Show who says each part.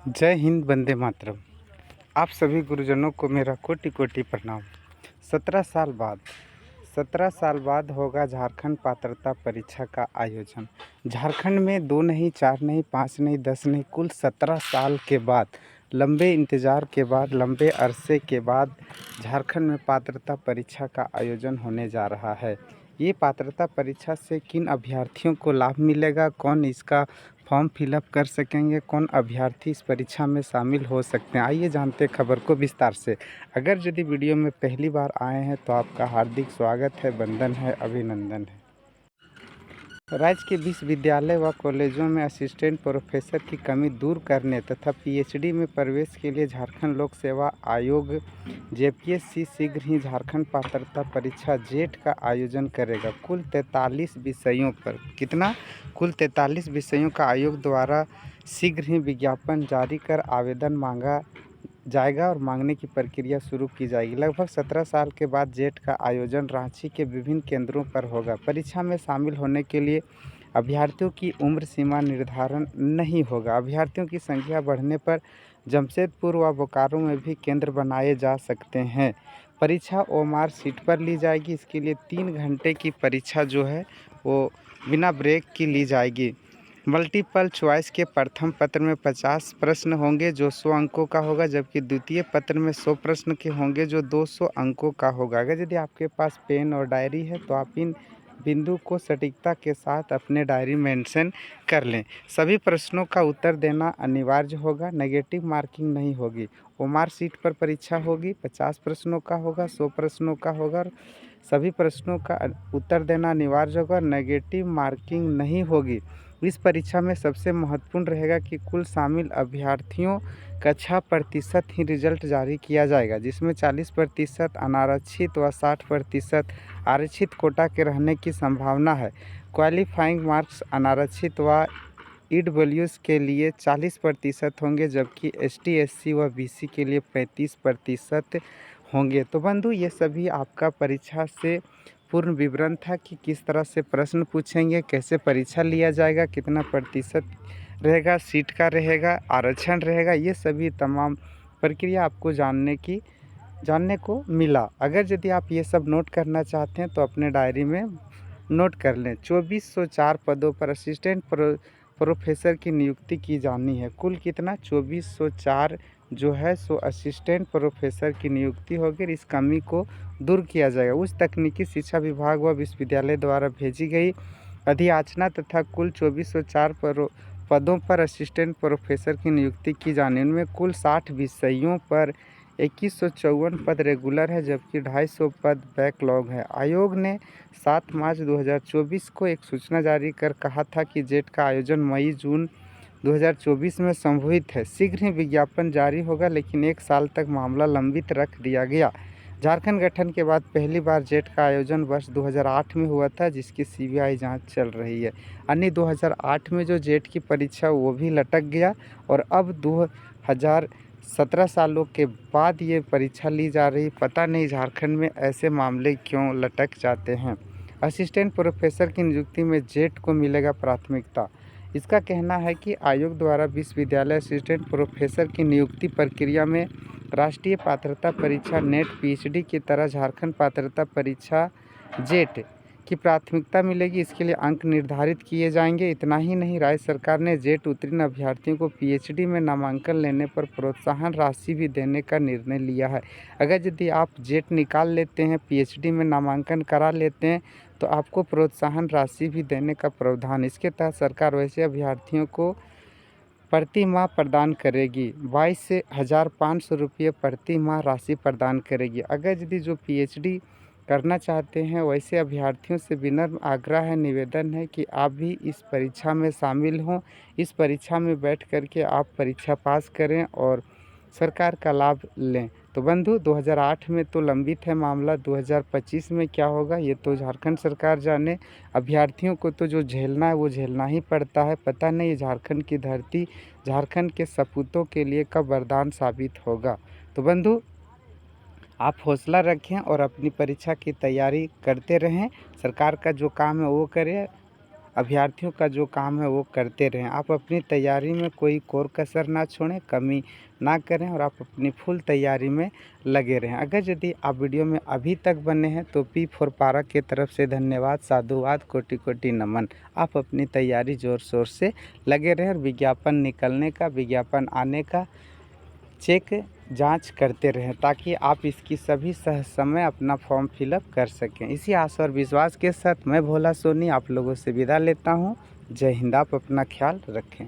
Speaker 1: जय हिंद, वंदे मातरम। आप सभी गुरुजनों को मेरा कोटि कोटि प्रणाम। 17 साल बाद 17 साल बाद होगा झारखंड पात्रता परीक्षा का आयोजन। झारखंड में 2 नहीं, 4 नहीं, 5 नहीं, 10 नहीं, कुल 17 साल के बाद, लंबे इंतज़ार के बाद, लंबे अरसे के बाद झारखंड में पात्रता परीक्षा का आयोजन होने जा रहा है। ये पात्रता परीक्षा से किन अभ्यर्थियों को लाभ मिलेगा, कौन इसका फॉर्म फिलअप कर सकेंगे, कौन अभ्यर्थी इस परीक्षा में शामिल हो सकते हैं, आइए जानते हैं खबर को विस्तार से। अगर यदि वीडियो में पहली बार आए हैं तो आपका हार्दिक स्वागत है, वंदन है, अभिनंदन है। राज्य के विश्वविद्यालय व कॉलेजों में असिस्टेंट प्रोफेसर की कमी दूर करने तथा पीएचडी में प्रवेश के लिए झारखंड लोक सेवा आयोग जेपीएससी शीघ्र ही झारखंड पात्रता परीक्षा जेट का आयोजन करेगा। कुल 43 विषयों पर कुल 43 विषयों का आयोग द्वारा शीघ्र ही विज्ञापन जारी कर आवेदन मांगा जाएगा और मांगने की प्रक्रिया शुरू की जाएगी। लगभग 17 साल के बाद जेट का आयोजन रांची के विभिन्न केंद्रों पर होगा। परीक्षा में शामिल होने के लिए अभ्यर्थियों की उम्र सीमा निर्धारण नहीं होगा। अभ्यर्थियों की संख्या बढ़ने पर जमशेदपुर व बोकारो में भी केंद्र बनाए जा सकते हैं। परीक्षा ओमार सीट पर ली जाएगी। इसके लिए 3 घंटे की परीक्षा जो है वो बिना ब्रेक की ली जाएगी। मल्टीपल चॉइस के प्रथम पत्र में 50 प्रश्न होंगे जो 100 अंकों का होगा, जबकि द्वितीय पत्र में 100 प्रश्न के होंगे जो 200 अंकों का होगा। अगर यदि आपके पास पेन और डायरी है तो आप इन बिंदु को सटीकता के साथ अपने डायरी में मेंशन कर लें। सभी प्रश्नों का उत्तर देना अनिवार्य होगा, नेगेटिव मार्किंग नहीं होगी। ओमार सीट पर परीक्षा होगी, 50 प्रश्नों का होगा, 100 प्रश्नों का होगा और सभी प्रश्नों का उत्तर देना अनिवार्य होगा, नेगेटिव मार्किंग नहीं होगी। इस परीक्षा में सबसे महत्वपूर्ण रहेगा कि कुल शामिल अभ्यर्थियों का 6% ही रिजल्ट जारी किया जाएगा, जिसमें 40% अनारक्षित व 60% आरक्षित कोटा के रहने की संभावना है। क्वालिफाइंग मार्क्स अनारक्षित व ईडब्ल्यूएस के लिए 40% होंगे, जबकि एसटी, एससी व बीसी के लिए 35% होंगे। तो बंधु, ये सभी आपका परीक्षा से पूर्ण विवरण था कि किस तरह से प्रश्न पूछेंगे, कैसे परीक्षा लिया जाएगा, कितना प्रतिशत रहेगा, सीट का रहेगा, आरक्षण रहेगा, ये सभी तमाम प्रक्रिया आपको जानने को मिला। अगर यदि आप ये सब नोट करना चाहते हैं तो अपने डायरी में नोट कर लें। 2404 पदों पर असिस्टेंट प्रोफेसर की नियुक्ति की जानी है। कुल कितना? 2404 जो है सो असिस्टेंट प्रोफेसर की नियुक्ति होगी। इस कमी को दूर किया जाएगा। उच्च तकनीकी शिक्षा विभाग व विश्वविद्यालय द्वारा भेजी गई अधियाचना तथा कुल 2404 पदों पर असिस्टेंट प्रोफेसर की नियुक्ति की जानी। उनमें कुल 60 विषयों पर 2154 पद रेगुलर है, जबकि 250 पद बैकलॉग है। आयोग ने 7 मार्च 2024 को एक सूचना जारी कर कहा था कि जेट का आयोजन मई-जून 2024 में संभवित है। शीघ्र ही विज्ञापन जारी होगा, लेकिन 1 साल तक मामला लंबित रख दिया गया। झारखंड गठन के बाद पहली बार जेट का आयोजन वर्ष 2008 में हुआ था, जिसकी सीबीआई जांच चल रही है। अन्य 2008 में जो जेट की परीक्षा वो भी लटक गया और अब 2017 सालों के बाद ये परीक्षा ली जा रही। पता नहीं झारखंड में ऐसे मामले क्यों लटक जाते हैं। असिस्टेंट प्रोफेसर की नियुक्ति में जेट को मिलेगा प्राथमिकता। इसका कहना है कि आयोग द्वारा विश्वविद्यालय असिस्टेंट प्रोफेसर की नियुक्ति प्रक्रिया में राष्ट्रीय पात्रता परीक्षा नेट पीएचडी की तरह झारखंड पात्रता परीक्षा जेट की प्राथमिकता मिलेगी। इसके लिए अंक निर्धारित किए जाएंगे। इतना ही नहीं, राज्य सरकार ने जेट उत्तीर्ण अभ्यर्थियों को पीएचडी में नामांकन लेने पर प्रोत्साहन राशि भी देने का निर्णय लिया है। अगर यदि आप जेट निकाल लेते हैं, पीएचडी में नामांकन करा लेते हैं, तो आपको प्रोत्साहन राशि भी देने का प्रावधान। इसके तहत सरकार वैसे अभ्यर्थियों को प्रति माह प्रदान करेगी। 22,500 रुपये प्रति माह राशि प्रदान करेगी। अगर यदि जो पीएचडी करना चाहते हैं, वैसे अभ्यर्थियों से विनम्र आग्रह है, निवेदन है कि आप भी इस परीक्षा में शामिल हों। इस परीक्षा में बैठ कर के आप परीक्षा पास करें और सरकार का लाभ लें। तो बंधु, 2008 में तो लंबित है मामला, 2025 में क्या होगा ये तो झारखंड सरकार जाने। अभ्यर्थियों को तो जो झेलना है वो झेलना ही पड़ता है। पता नहीं झारखंड की धरती झारखंड के सपूतों के लिए कब वरदान साबित होगा। तो बंधु, आप हौसला रखें और अपनी परीक्षा की तैयारी करते रहें। सरकार का जो काम है वो करें। अभ्यर्थियों का जो काम है वो करते रहें। आप अपनी तैयारी में कोई कोर कसर ना छोड़ें, कमी ना करें और आप अपनी फुल तैयारी में लगे रहें। अगर यदि आप वीडियो में अभी तक बने हैं तो P4 पारक की तरफ से धन्यवाद, साधुवाद, कोटि कोटि नमन। आप अपनी तैयारी ज़ोर शोर से लगे रहें और विज्ञापन निकलने का, विज्ञापन आने का चेक जांच करते रहें ताकि आप इसकी सभी समय अपना फॉर्म फिलअप कर सकें। इसी आशा और विश्वास के साथ मैं भोला सोनी आप लोगों से विदा लेता हूं। जय हिंद। आप अपना ख्याल रखें।